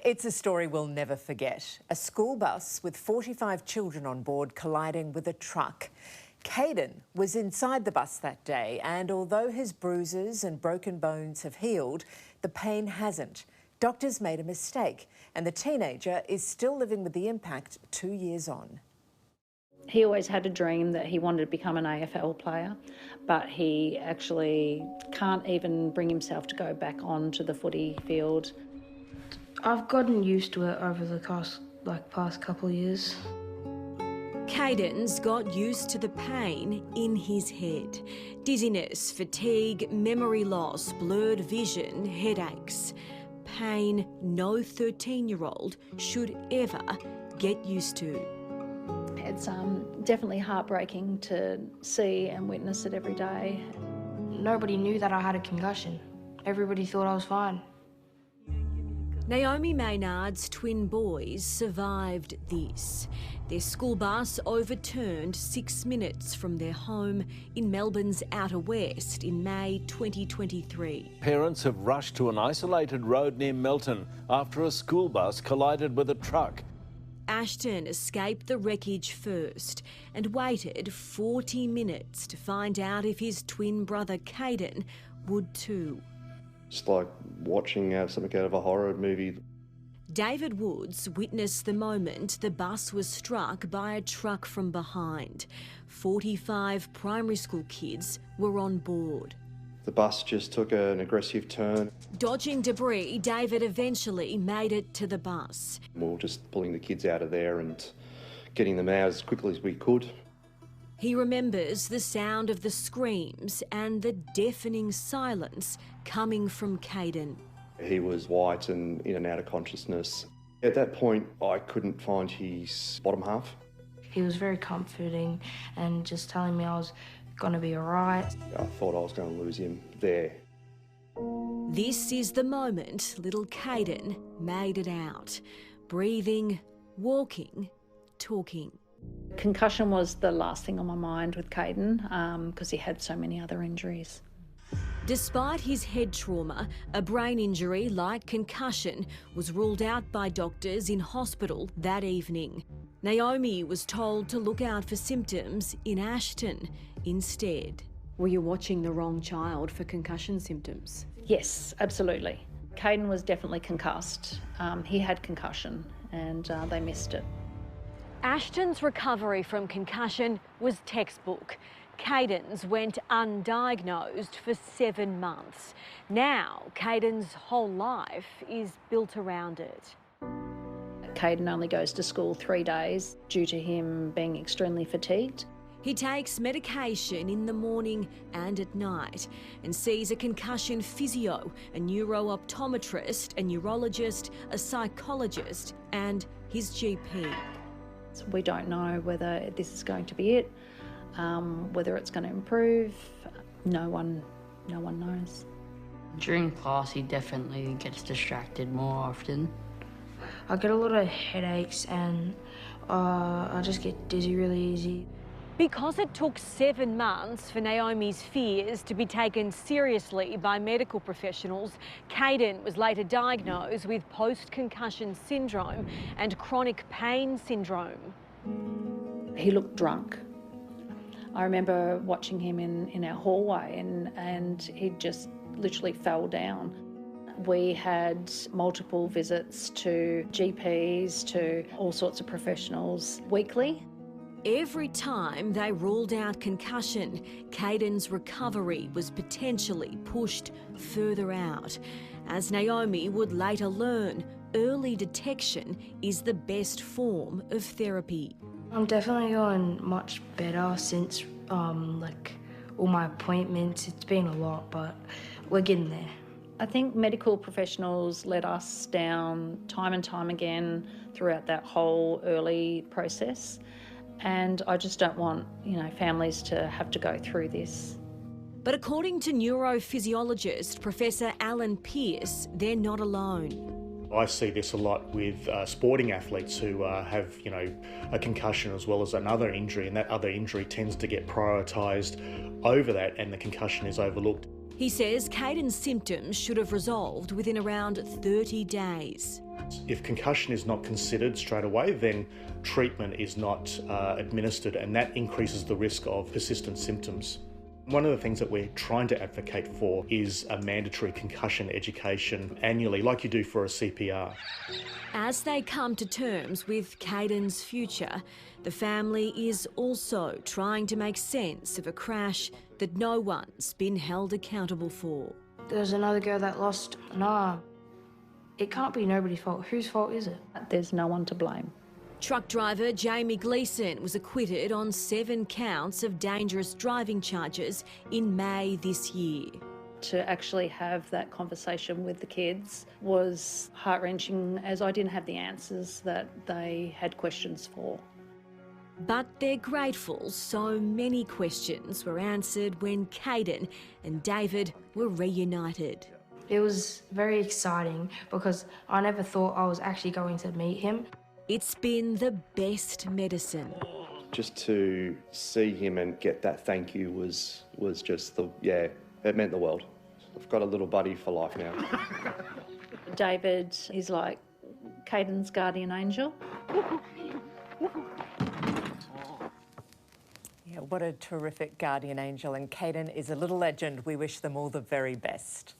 It's a story we'll never forget. A school bus with 45 children on board colliding with a truck. Cadin was inside the bus that day, and although his bruises and broken bones have healed, the pain hasn't. Doctors made a mistake, and the teenager is still living with the impact 2 years on. He always had a dream that he wanted to become an AFL player, but he actually can't even bring himself to go back onto the footy field. I've gotten used to it over the past couple of years. Cadin's got used to the pain in his head. Dizziness, fatigue, memory loss, blurred vision, headaches. Pain no 13-year-old should ever get used to. It's definitely heartbreaking to see and witness it every day. Nobody knew that I had a concussion. Everybody thought I was fine. Naomi Maynard's twin boys survived this. Their school bus overturned 6 minutes from their home in Melbourne's outer west in May 2023. Parents have rushed to an isolated road near Melton after a school bus collided with a truck. Ashton escaped the wreckage first and waited 40 minutes to find out if his twin brother Cadin would too. It's like watching something out of a horror movie. David Woods witnessed the moment the bus was struck by a truck from behind. 45 primary school kids were on board. The bus just took an aggressive turn. Dodging debris, David eventually made it to the bus. We were just pulling the kids out of there and getting them out as quickly as we could. He remembers the sound of the screams and the deafening silence coming from Cadin. He was white and in and out of consciousness. At that point, I couldn't find his bottom half. He was very comforting and just telling me I was going to be all right. I thought I was going to lose him there. This is the moment little Cadin made it out. Breathing, walking, talking. Concussion was the last thing on my mind with Cadin because he had so many other injuries. Despite his head trauma, a brain injury like concussion was ruled out by doctors in hospital that evening. Naomi was told to look out for symptoms in Ashton instead. Were you watching the wrong child for concussion symptoms? Yes, absolutely. Cadin was definitely concussed. He had concussion and they missed it. Ashton's recovery from concussion was textbook. Cadin's went undiagnosed for 7 months. Now, Cadin's whole life is built around it. Cadin only goes to school 3 days due to him being extremely fatigued. He takes medication in the morning and at night and sees a concussion physio, a neuro-optometrist, a neurologist, a psychologist and his GP. So we don't know whether this is going to be it, whether it's going to improve. No one knows. During class, he definitely gets distracted more often. I get a lot of headaches and I just get dizzy really easy. Because it took 7 months for Naomi's fears to be taken seriously by medical professionals, Cadin was later diagnosed with post-concussion syndrome and chronic pain syndrome. He looked drunk. I remember watching him in our hallway and he just literally fell down. We had multiple visits to GPs, to all sorts of professionals weekly. Every time they ruled out concussion, Cadin's recovery was potentially pushed further out. As Naomi would later learn, early detection is the best form of therapy. I'm definitely going much better since all my appointments. It's been a lot, but we're getting there. I think medical professionals let us down time and time again throughout that whole early process. And I just don't want, families to have to go through this. But according to neurophysiologist Professor Alan Pearce, they're not alone. I see this a lot with sporting athletes who have, a concussion as well as another injury, and that other injury tends to get prioritised over that and the concussion is overlooked. He says Cadin's symptoms should have resolved within around 30 days. If concussion is not considered straight away, then treatment is not administered, and that increases the risk of persistent symptoms. One of the things that we're trying to advocate for is a mandatory concussion education annually, like you do for a CPR. As they come to terms with Cadin's future, the family is also trying to make sense of a crash that no one's been held accountable for. There's another girl that lost an arm. It can't be nobody's fault. Whose fault is it? There's no one to blame. Truck driver Jamie Gleeson was acquitted on 7 counts of dangerous driving charges in May this year. To actually have that conversation with the kids was heart-wrenching, as I didn't have the answers that they had questions for. But they're grateful so many questions were answered when Cadin and David were reunited. It was very exciting because I never thought I was actually going to meet him. It's been the best medicine. Just to see him and get that thank you was just it meant the world. I've got a little buddy for life now. David is like Cadin's guardian angel. Yeah, what a terrific guardian angel, and Cadin is a little legend. We wish them all the very best.